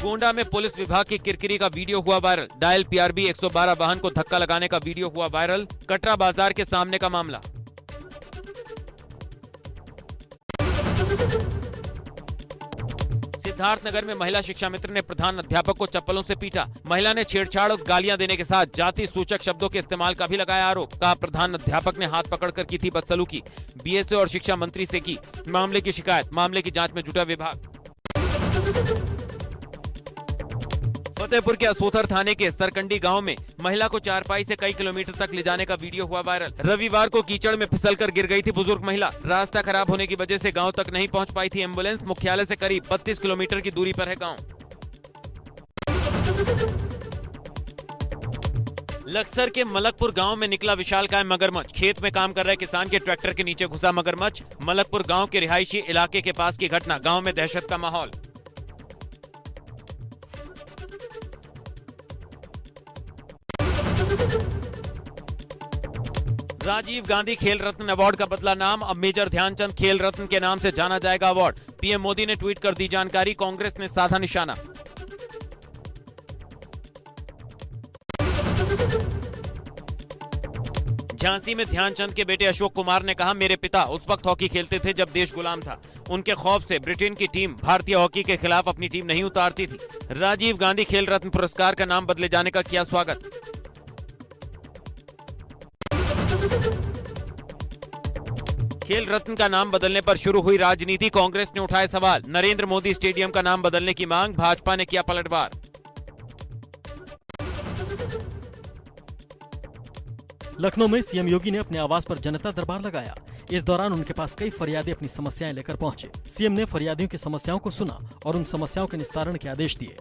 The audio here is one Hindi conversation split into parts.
गोंडा में पुलिस विभाग की किरकिरी का वीडियो हुआ वायरल। डायल पीआरबी 112 वाहन को धक्का लगाने का वीडियो हुआ वायरल। कटरा बाजार के सामने का मामला। सिद्धार्थनगर में महिला शिक्षा मित्र ने प्रधान अध्यापक को चप्पलों से पीटा। महिला ने छेड़छाड़ और गालियां देने के साथ जाति सूचक शब्दों के इस्तेमाल का भी लगाया आरोप। कहा प्रधान अध्यापक ने हाथ पकड़कर की थी बदसलूकी। बीएसए और शिक्षा मंत्री से की मामले की शिकायत। मामले की जांच में जुटा विभाग। फतेहपुर के असोथर थाने के सरकंडी गांव में महिला को चारपाई से कई किलोमीटर तक ले जाने का वीडियो हुआ वायरल। रविवार को कीचड़ में फिसलकर गिर गई थी बुजुर्ग महिला। रास्ता खराब होने की वजह से गांव तक नहीं पहुंच पाई थी एम्बुलेंस। मुख्यालय से करीब 32 किलोमीटर की दूरी पर है गांव। लक्सर के मलकपुर गांव में निकला विशालकाय मगरमच्छ। खेत में काम कर रहे किसान के ट्रैक्टर के नीचे घुसा मगरमच्छ। मलकपुर गांव के रिहायशी इलाके के पास की घटना। गांव में दहशत का माहौल। राजीव गांधी खेल रत्न अवार्ड का बदला नाम। अब मेजर ध्यानचंद खेल रत्न के नाम से जाना जाएगा अवार्ड। पीएम मोदी ने ट्वीट कर दी जानकारी। कांग्रेस ने साधा निशाना। झांसी में ध्यानचंद के बेटे अशोक कुमार ने कहा मेरे पिता उस वक्त हॉकी खेलते थे जब देश गुलाम था। उनके खौफ से ब्रिटेन की टीम भारतीय हॉकी के खिलाफ अपनी टीम नहीं उतारती थी। राजीव गांधी खेल रत्न पुरस्कार का नाम बदले जाने का किया स्वागत। खेल रत्न का नाम बदलने पर शुरू हुई राजनीति। कांग्रेस ने उठाए सवाल। नरेंद्र मोदी स्टेडियम का नाम बदलने की मांग। भाजपा ने किया पलटवार। लखनऊ में सीएम योगी ने अपने आवास पर जनता दरबार लगाया। इस दौरान उनके पास कई फरियादी अपनी समस्याएं लेकर पहुंचे। सीएम ने फरियादियों की समस्याओं को सुना और उन समस्याओं के निस्तारण के आदेश दिए।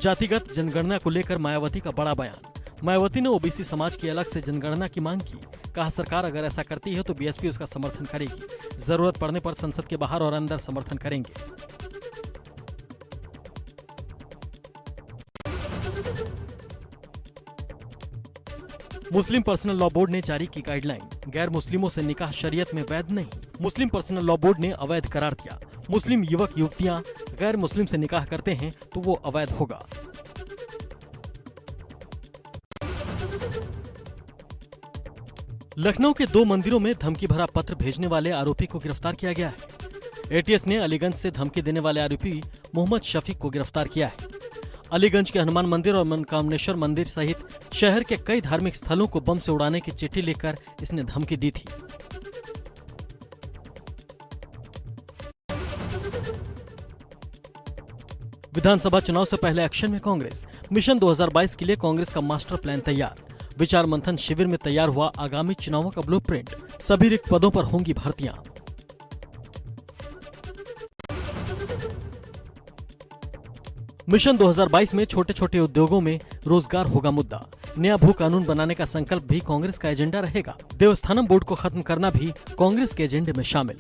जातिगत जनगणना को लेकर मायावती का बड़ा बयान। मायावती ने ओबीसी समाज की अलग से जनगणना की मांग की। कहा सरकार अगर ऐसा करती है तो बीएसपी उसका समर्थन करेगी। जरूरत पड़ने पर संसद के बाहर और अंदर समर्थन करेंगे। मुस्लिम पर्सनल लॉ बोर्ड ने जारी की गाइडलाइन। गैर मुस्लिमों से निकाह शरीयत में वैध नहीं। मुस्लिम पर्सनल लॉ बोर्ड ने अवैध करार दिया। मुस्लिम युवक युवतियां गैर मुस्लिम से निकाह करते हैं तो वो अवैध होगा। लखनऊ के 2 मंदिरों में धमकी भरा पत्र भेजने वाले आरोपी को गिरफ्तार किया गया है। एटीएस ने अलीगंज से धमकी देने वाले आरोपी मोहम्मद शफीक को गिरफ्तार किया है। अलीगंज के हनुमान मंदिर और मनकामनेश्वर मंदिर सहित शहर के कई धार्मिक स्थलों को बम से उड़ाने की चिट्ठी लिखकर इसने धमकी दी थी। विधानसभा चुनाव से पहले एक्शन में कांग्रेस। मिशन 2022 के लिए कांग्रेस का मास्टर प्लान तैयार। विचार मंथन शिविर में तैयार हुआ आगामी चुनावों का ब्लूप्रिंट। सभी रिक्त पदों पर होंगी भर्तियां। मिशन 2022 में छोटे छोटे उद्योगों में रोजगार होगा मुद्दा। नया भू कानून बनाने का संकल्प भी कांग्रेस का एजेंडा रहेगा। देवस्थानम बोर्ड को खत्म करना भी कांग्रेस के एजेंडे में शामिल।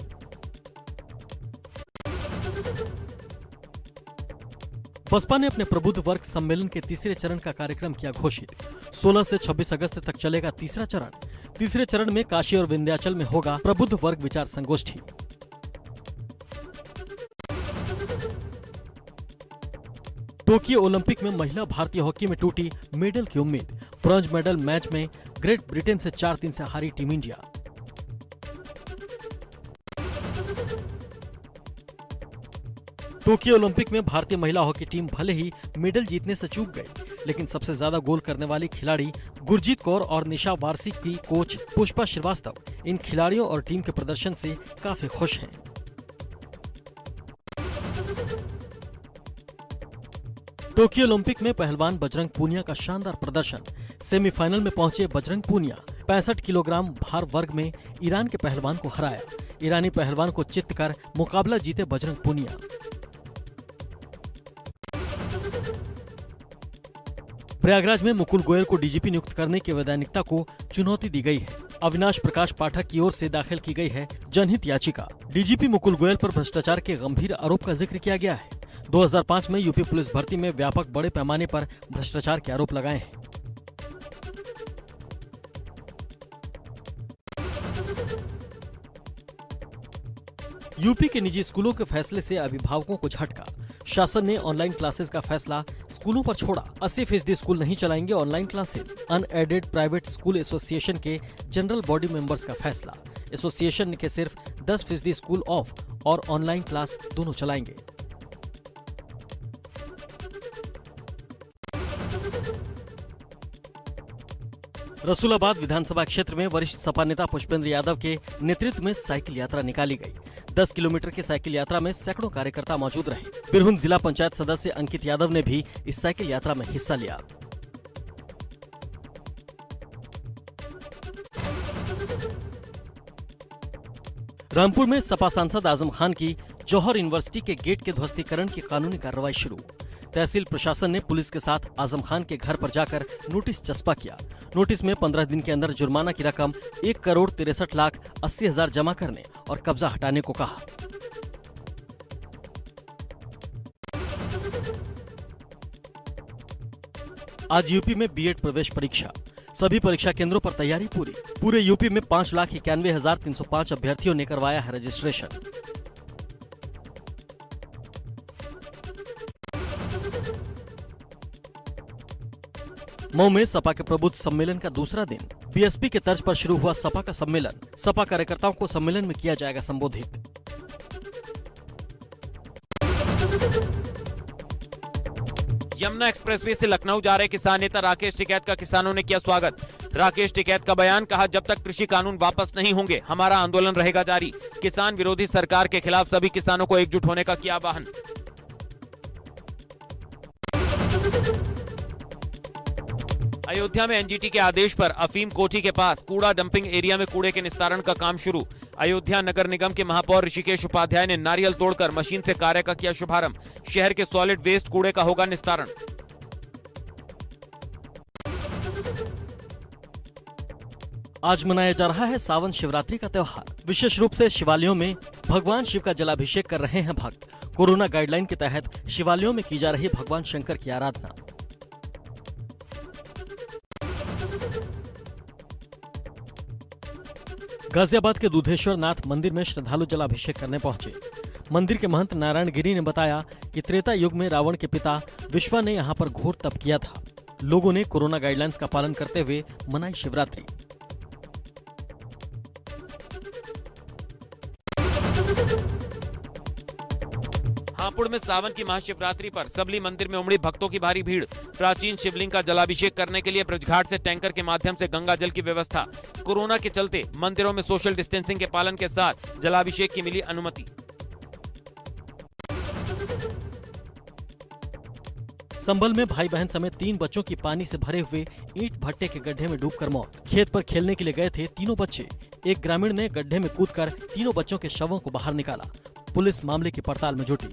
बसपा ने अपने प्रबुद्ध वर्ग सम्मेलन के तीसरे चरण का कार्यक्रम किया घोषित। 16 से 26 अगस्त तक चलेगा तीसरा चरण। तीसरे चरण में काशी और विंध्याचल में होगा प्रबुद्ध वर्ग विचार संगोष्ठी। टोक्यो ओलंपिक में महिला भारतीय हॉकी में टूटी मेडल की उम्मीद। ब्रॉन्ज मेडल मैच में ग्रेट ब्रिटेन से 4-3 से हारी टीम इंडिया। टोक्यो ओलंपिक में भारतीय महिला हॉकी टीम भले ही मेडल जीतने से चूक गई, लेकिन सबसे ज्यादा गोल करने वाली खिलाड़ी गुरजीत कौर और निशा वार्षिक की कोच पुष्पा श्रीवास्तव इन खिलाड़ियों और टीम के प्रदर्शन से काफी खुश हैं। टोक्यो ओलंपिक में पहलवान बजरंग पूनिया का शानदार प्रदर्शन। सेमीफाइनल में पहुंचे बजरंग पूनिया 65 किलोग्राम भार वर्ग में ईरान के पहलवान को हराया। ईरानी पहलवान को चित्त कर मुकाबला जीते बजरंग पूनिया। प्रयागराज में मुकुल गोयल को डीजीपी नियुक्त करने की वैधानिकता को चुनौती दी गई है। अविनाश प्रकाश पाठक की ओर से दाखिल की गई है जनहित याचिका। डीजीपी मुकुल गोयल पर भ्रष्टाचार के गंभीर आरोप का जिक्र किया गया है। 2005 में यूपी पुलिस भर्ती में व्यापक बड़े पैमाने पर भ्रष्टाचार के आरोप लगाए हैं। यूपी के निजी स्कूलों के फैसले से अभिभावकों को झटका। शासन ने ऑनलाइन क्लासेस का फैसला स्कूलों पर छोड़ा। 80% स्कूल नहीं चलाएंगे online classes. Unaided private school association के जनरल बॉडी मेंबर्स का फैसला। एसोसिएशन के सिर्फ 10% स्कूल ऑफ और ऑनलाइन क्लास दोनों चलाएंगे। रसूलाबाद विधानसभा क्षेत्र में वरिष्ठ सपा नेता पुष्पेंद्र यादव के नेतृत्व में साइकिल यात्रा निकाली गई। 10 किलोमीटर की साइकिल यात्रा में सैकड़ों कार्यकर्ता मौजूद रहे। बिरहुन जिला पंचायत सदस्य अंकित यादव ने भी इस साइकिल यात्रा में हिस्सा लिया। रामपुर में सपा सांसद आजम खान की जौहर यूनिवर्सिटी के गेट के ध्वस्तीकरण की कानूनी कार्रवाई शुरू। तहसील प्रशासन ने पुलिस के साथ आजम खान के घर पर जाकर नोटिस चस्पा किया। नोटिस में 15 दिन के अंदर जुर्माना की रकम 1,63,80,000 जमा करने और कब्जा हटाने को कहा। आज यूपी में बीएड प्रवेश परीक्षा। सभी परीक्षा केंद्रों पर तैयारी पूरी। पूरे यूपी में 5,91,305 अभ्यर्थियों ने करवाया है रजिस्ट्रेशन। मऊ में सपा के प्रबुद्ध सम्मेलन का दूसरा दिन। बीएसपी के तर्ज पर शुरू हुआ सपा का सम्मेलन। सपा कार्यकर्ताओं को सम्मेलन में किया जाएगा संबोधित। यमुना एक्सप्रेसवे से लखनऊ जा रहे किसान नेता राकेश टिकैत का किसानों ने किया स्वागत। राकेश टिकैत का बयान, कहा जब तक कृषि कानून वापस नहीं होंगे हमारा आंदोलन रहेगा जारी। किसान विरोधी सरकार के खिलाफ सभी किसानों को एकजुट होने का किया आह्वान। अयोध्या में एनजीटी के आदेश पर अफीम कोठी के पास कूड़ा डंपिंग एरिया में कूड़े के निस्तारण का काम शुरू। अयोध्या नगर निगम के महापौर ऋषिकेश उपाध्याय ने नारियल तोड़कर मशीन से कार्य का किया शुभारंभ। शहर के सॉलिड वेस्ट कूड़े का होगा निस्तारण। आज मनाया जा रहा है सावन शिवरात्रि का त्योहार। विशेष रूप से शिवालयों में भगवान शिव का जलाभिषेक कर रहे हैं भक्त। कोरोना गाइडलाइन के तहत शिवालयों में की जा रही भगवान शंकर की आराधना। गाजियाबाद के दुधेश्वर नाथ मंदिर में श्रद्धालु जलाभिषेक करने पहुंचे। मंदिर के महंत नारायण गिरी ने बताया कि त्रेता युग में रावण के पिता विश्वा ने यहां पर घोर तप किया था। लोगों ने कोरोना गाइडलाइंस का पालन करते हुए मनाई शिवरात्रि। हापुड़ में सावन की महाशिवरात्रि पर सबली मंदिर में उमड़ी भक्तों की भारी भीड़। प्राचीन शिवलिंग का जलाभिषेक करने के लिए ब्रजघाट से टैंकर के माध्यम से गंगा जल की व्यवस्था। कोरोना के चलते मंदिरों में सोशल डिस्टेंसिंग के पालन के साथ जलाभिषेक की मिली अनुमति। संभल में भाई बहन समेत 3 बच्चों की पानी से भरे हुए ईंट भट्टे के गड्ढे में डूबकर मौत। खेत पर खेलने के लिए गए थे तीनों बच्चे। एक ग्रामीण ने गड्ढे में कूदकर तीनों बच्चों के शवों को बाहर निकाला। पुलिस मामले की पड़ताल में जुटी।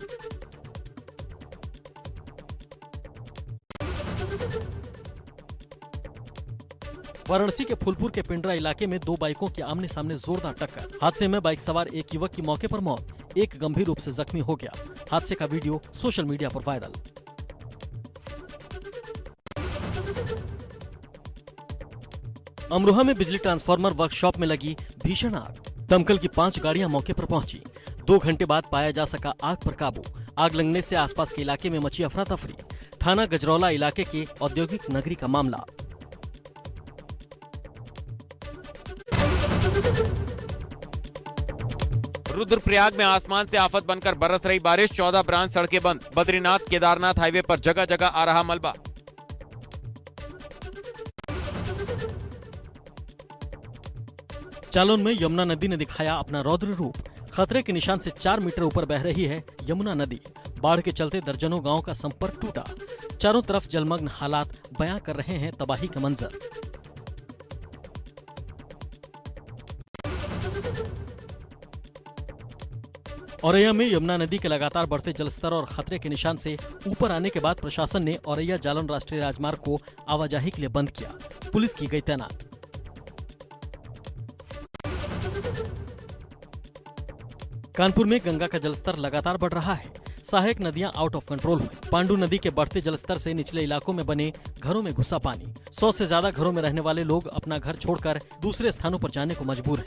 वाराणसी के फूलपुर के पिंडरा इलाके में 2 बाइकों की आमने सामने जोरदार टक्कर। हादसे में बाइक सवार एक युवक की मौके पर मौत, एक गंभीर रूप से जख्मी हो गया। हादसे का वीडियो सोशल मीडिया पर वायरल। अमरोहा में बिजली ट्रांसफार्मर वर्कशॉप में लगी भीषण आग। दमकल की 5 गाड़ियां मौके पर पहुंची। 2 घंटे बाद पाया जा सका आग पर काबू। आग लगने से आसपास के इलाके में मची अफरा तफरी। थाना गजरौला इलाके के औद्योगिक नगरी का मामला। रुद्रप्रयाग में आसमान से आफत बनकर बरस रही बारिश। 14 ब्रांच सड़कें बंद। बद्रीनाथ केदारनाथ हाईवे पर जगह जगह आ रहा मलबा। जालौन में यमुना नदी ने दिखाया अपना रौद्र रूप। खतरे के निशान से 4 मीटर ऊपर बह रही है यमुना नदी। बाढ़ के चलते दर्जनों गांव का संपर्क टूटा। चारों तरफ जलमग्न हालात बयां कर रहे हैं तबाही के मंजर। औरैया में यमुना नदी के लगातार बढ़ते जलस्तर और खतरे के निशान से ऊपर आने के बाद प्रशासन ने औरैया जालौन राष्ट्रीय राजमार्ग को आवाजाही के लिए बंद किया। पुलिस की गई तैनात। कानपुर में गंगा का जलस्तर लगातार बढ़ रहा है। सहायक नदियां आउट ऑफ कंट्रोल हुई। पांडु नदी के बढ़ते जलस्तर से निचले इलाकों में बने घरों में घुसा पानी। 100 से ज्यादा घरों में रहने वाले लोग अपना घर छोड़कर दूसरे स्थानों पर जाने को मजबूर हैं।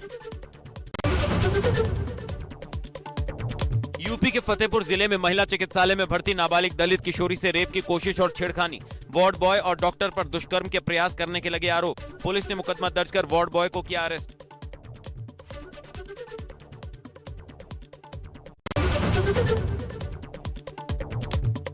यूपी के फतेहपुर जिले में महिला चिकित्सालय में भर्ती नाबालिग दलित किशोरी से रेप की कोशिश और छेड़खानी, वार्ड बॉय और डॉक्टर पर दुष्कर्म के प्रयास करने के लगे आरोप। पुलिस ने मुकदमा दर्ज कर वार्ड बॉय को किया अरेस्ट।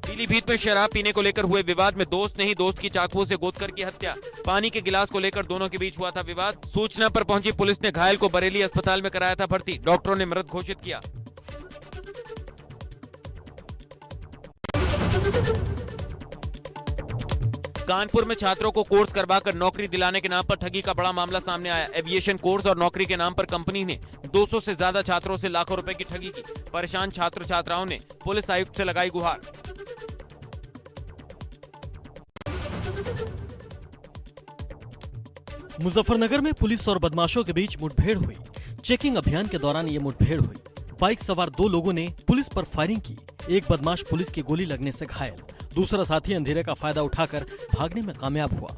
पीलीभीत में शराब पीने को लेकर हुए विवाद में दोस्त ने ही दोस्त की चाकुओं से गोदकर की हत्या। पानी के गिलास को लेकर दोनों के बीच हुआ था विवाद। सूचना पर पहुंची पुलिस ने घायल को बरेली अस्पताल में कराया था भर्ती। डॉक्टरों ने मृत घोषित किया। कानपुर में छात्रों को कोर्स करवाकर नौकरी दिलाने के नाम पर ठगी का बड़ा मामला सामने आया। एविएशन कोर्स और नौकरी के नाम पर कंपनी ने 200 से ज्यादा छात्रों से लाखों रुपए की ठगी की। परेशान छात्र छात्राओं ने पुलिस आयुक्त से लगाई गुहार। मुजफ्फरनगर में पुलिस और बदमाशों के बीच मुठभेड़ हुई। चेकिंग अभियान के दौरान ये मुठभेड़ हुई। बाइक सवार 2 लोगों ने पुलिस पर फायरिंग की। एक बदमाश पुलिस की गोली लगने से घायल, दूसरा साथी अंधेरे का फायदा उठाकर भागने में कामयाब हुआ।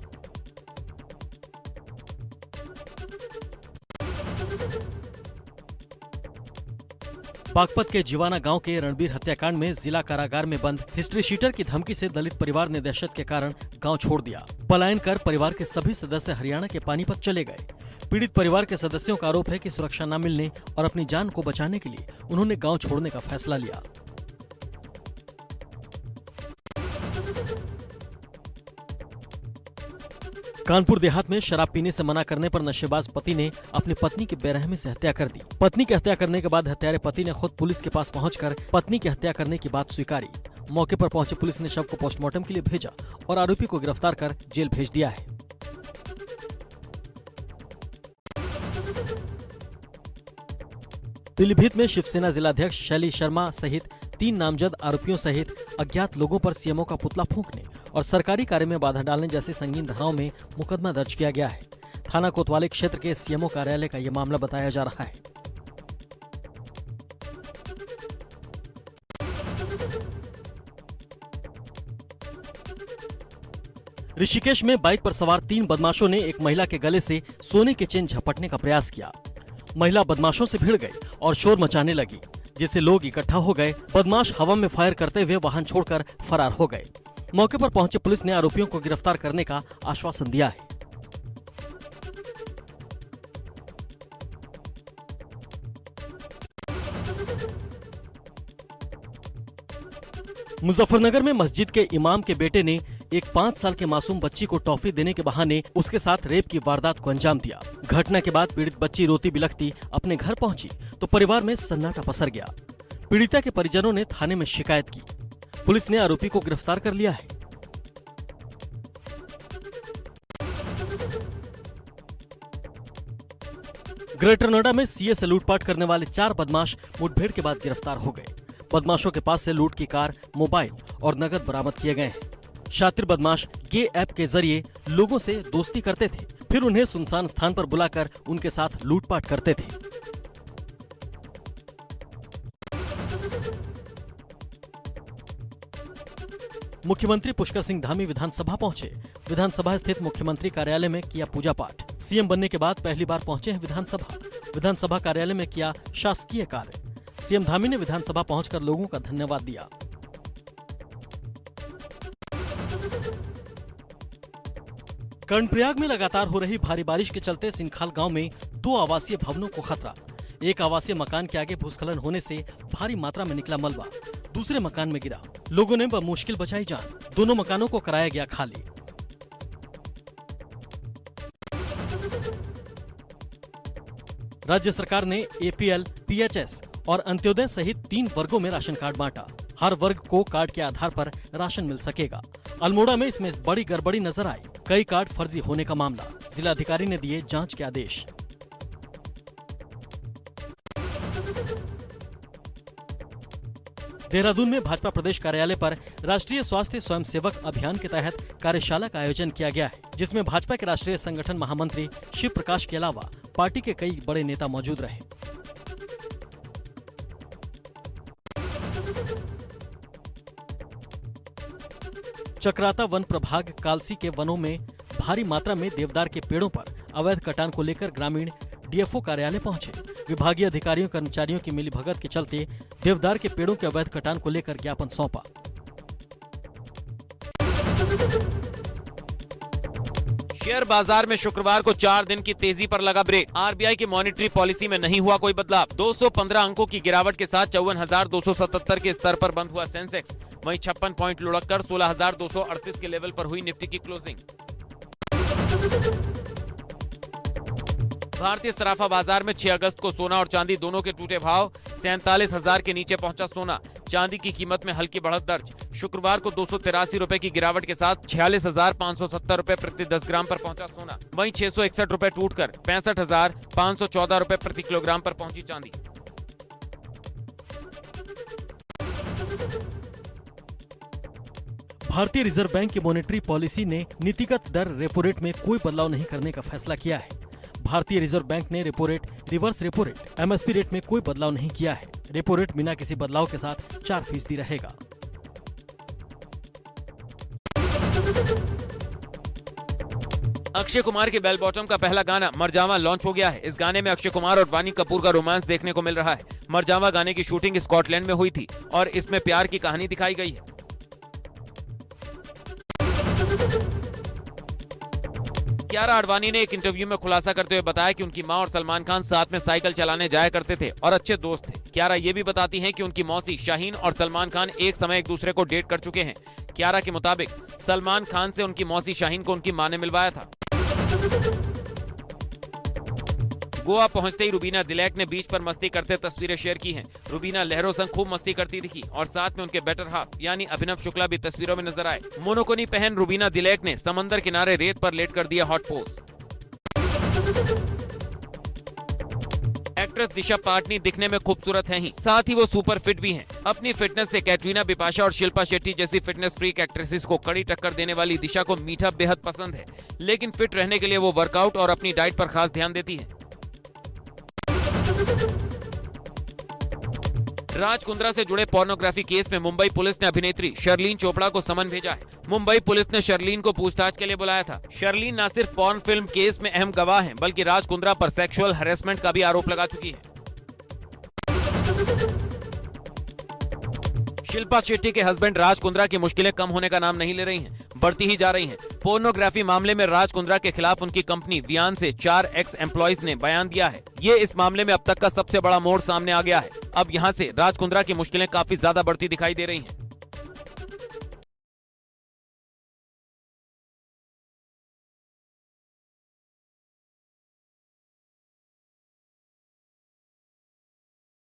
बागपत के जीवाना गांव के रणबीर हत्याकांड में जिला कारागार में बंद हिस्ट्री शीटर की धमकी से दलित परिवार ने दहशत के कारण गांव छोड़ दिया। पलायन कर परिवार के सभी सदस्य हरियाणा के पानीपत चले गए। पीड़ित परिवार के सदस्यों का आरोप है कि सुरक्षा न मिलने और अपनी जान को बचाने के लिए उन्होंने गांव छोड़ने का फैसला लिया। कानपुर देहात में शराब पीने से मना करने पर नशेबाज पति ने अपनी पत्नी की बेरहमी से हत्या कर दी। पत्नी की हत्या करने के बाद हत्यारे पति ने खुद पुलिस के पास पहुंचकर पत्नी की हत्या करने की बात स्वीकारी। मौके पर पहुंचे पुलिस ने शव को पोस्टमार्टम के लिए भेजा और आरोपी को गिरफ्तार कर जेल भेज दिया है। पीलीभीत में शिवसेना जिलाध्यक्ष शैली शर्मा सहित 3 नामजद आरोपियों सहित अज्ञात लोगों पर सीएमओ का पुतला फूंकने और सरकारी कार्य में बाधा डालने जैसी संगीन धाराओं में मुकदमा दर्ज किया गया है। थाना कोतवाली क्षेत्र के सीएमओ कार्यालय का यह मामला बताया जा रहा है। ऋषिकेश में बाइक पर सवार 3 बदमाशों ने एक महिला के गले से सोने के चेन झपटने का प्रयास किया। महिला बदमाशों से भिड़ गई और शोर मचाने लगी, जिससे लोग इकट्ठा हो गए। बदमाश हवा में फायर करते हुए वाहन छोड़कर फरार हो गए। मौके पर पहुंचे पुलिस ने आरोपियों को गिरफ्तार करने का आश्वासन दिया है। मुजफ्फरनगर में मस्जिद के इमाम के बेटे ने एक 5 साल के मासूम बच्ची को टॉफी देने के बहाने उसके साथ रेप की वारदात को अंजाम दिया। घटना के बाद पीड़ित बच्ची रोती बिलखती अपने घर पहुंची तो परिवार में सन्नाटा पसर गया। पीड़िता के परिजनों ने थाने में शिकायत की। पुलिस ने आरोपी को गिरफ्तार कर लिया है। ग्रेटर नोएडा में सीए से लूटपाट करने वाले 4 बदमाश मुठभेड़ के बाद गिरफ्तार हो गए। बदमाशों के पास से लूट की कार, मोबाइल और नकद बरामद किए गए हैं। शातिर बदमाश गे ऐप के जरिए लोगों से दोस्ती करते थे, फिर उन्हें सुनसान स्थान पर बुलाकर उनके साथ लूटपाट करते थे। मुख्यमंत्री पुष्कर सिंह धामी विधानसभा पहुंचे। विधानसभा स्थित मुख्यमंत्री कार्यालय में किया पूजा पाठ। सीएम बनने के बाद पहली बार पहुंचे हैं विधानसभा। विधानसभा कार्यालय में किया शासकीय कार्य। सीएम धामी ने विधानसभा पहुंचकर लोगों का धन्यवाद दिया। कर्णप्रयाग में लगातार हो रही भारी बारिश के चलते सिंखाल गांव में 2 आवासीय भवनों को खतरा। एक आवासीय मकान के आगे भूस्खलन होने से भारी मात्रा में निकला मलबा दूसरे मकान में गिरा। लोगों ने बमुश्किल बचाई जान। दोनों मकानों को कराया गया खाली। राज्य सरकार ने एपीएल, पीएचएस और अंत्योदय सहित 3 वर्गों में राशन कार्ड बांटा। हर वर्ग को कार्ड के आधार पर राशन मिल सकेगा। अल्मोड़ा में इसमें बड़ी गड़बड़ी नजर आई। कई कार्ड फर्जी होने का मामला। जिलाधिकारी ने दिए जांच के आदेश। देहरादून में भाजपा प्रदेश कार्यालय पर राष्ट्रीय स्वास्थ्य स्वयंसेवक अभियान के तहत कार्यशाला का आयोजन किया गया है, जिसमें भाजपा के राष्ट्रीय संगठन महामंत्री शिव प्रकाश के अलावा पार्टी के कई बड़े नेता मौजूद रहे। चक्राता वन प्रभाग कालसी के वनों में भारी मात्रा में देवदार के पेड़ों पर अवैध कटान को लेकर ग्रामीण डीएफओ कार्यालय पहुंचे। विभागीय अधिकारियों कर्मचारियों की मिलीभगत के चलते देवदार के पेड़ों के अवैध कटान को लेकर ज्ञापन सौंपा। शेयर बाजार में शुक्रवार को 4 दिन की तेजी पर लगा ब्रेक। आरबीआई की मॉनेटरी पॉलिसी में नहीं हुआ कोई बदलाव। 215 अंकों की गिरावट के साथ 54,277 के स्तर पर बंद हुआ सेंसेक्स। वहीं 56 पॉइंट लुढ़ककर 16,238 के लेवल पर हुई निफ्टी की क्लोजिंग। भारतीय सराफा बाजार में 6 अगस्त को सोना और चांदी दोनों के टूटे भाव। 47,000 के नीचे पहुंचा सोना। चांदी की कीमत में हल्की बढ़त दर्ज। शुक्रवार को 283 रुपए की गिरावट के साथ 46,570 रुपए प्रति 10 ग्राम पर पहुंचा सोना। वहीं 661 रुपए टूटकर 65,514 रुपए प्रति किलोग्राम पर पहुंची चांदी। भारतीय रिजर्व बैंक की मॉनेटरी पॉलिसी ने नीतिगत दर रेपो रेट में कोई बदलाव नहीं करने का फैसला किया है। भारतीय रिजर्व बैंक ने repo rate, reverse repo rate, MSP rate में कोई बदलाव नहीं किया है। रेपो रेट बिना किसी बदलाव के साथ 4% रहेगा। अक्षय कुमार के बेल बॉटम का पहला गाना मरजावा लॉन्च हो गया है। इस गाने में अक्षय कुमार और वानी कपूर का रोमांस देखने को मिल रहा है। मरजावा गाने की शूटिंग स्कॉटलैंड में हुई थी और इसमें प्यार की कहानी दिखाई गई है। कियारा आडवाणी ने एक इंटरव्यू में खुलासा करते हुए बताया कि उनकी मां और सलमान खान साथ में साइकिल चलाने जाया करते थे और अच्छे दोस्त थे। कियारा ये भी बताती हैं कि उनकी मौसी शाहीन और सलमान खान एक समय एक दूसरे को डेट कर चुके हैं। कियारा के मुताबिक सलमान खान से उनकी मौसी शाहीन को उनकी मां ने मिलवाया था। गोवा पहुंचते ही रुबीना दिलैक ने बीच पर मस्ती करते तस्वीरें शेयर की हैं। रुबीना लहरों संग खूब मस्ती करती दिखी और साथ में उनके बेटर हाफ यानी अभिनव शुक्ला भी तस्वीरों में नजर आए। मोनोकोनी पहन रुबीना दिलैक ने समंदर किनारे रेत पर लेट कर दिया हॉट पोज। एक्ट्रेस दिशा पाटनी दिखने में खूबसूरत हैं ही, साथ ही वो सुपर फिट भी हैं। अपनी फिटनेस से कैटरीना, बिपाशा और शिल्पा शेट्टी जैसी फिटनेस फ्रीक एक्ट्रेसेस को कड़ी टक्कर देने वाली दिशा को मीठा बेहद पसंद है, लेकिन फिट रहने के लिए वो वर्कआउट और अपनी डाइट पर खास ध्यान देती है। राज कुंद्रा से जुड़े पोर्नोग्राफी केस में मुंबई पुलिस ने अभिनेत्री शर्लीन चोपड़ा को समन भेजा है। मुंबई पुलिस ने शर्लीन को पूछताछ के लिए बुलाया था। शर्लीन न सिर्फ पॉर्न फिल्म केस में अहम गवाह हैं, बल्कि राज कुंद्रा पर सेक्सुअल हैरेसमेंट का भी आरोप लगा चुकी है। शिल्पा शेट्टी के हस्बैंड राज कुंद्रा की मुश्किलें कम होने का नाम नहीं ले रही हैं, बढ़ती ही जा रही हैं। पोर्नोग्राफी मामले में राज कुंद्रा के खिलाफ उनकी कंपनी वियान से 4 एक्स एम्प्लॉइज ने बयान दिया है। ये इस मामले में अब तक का सबसे बड़ा मोड़ सामने आ गया है। अब यहाँ से राज कुंद्रा की मुश्किलें काफी ज्यादा बढ़ती दिखाई दे रही हैं।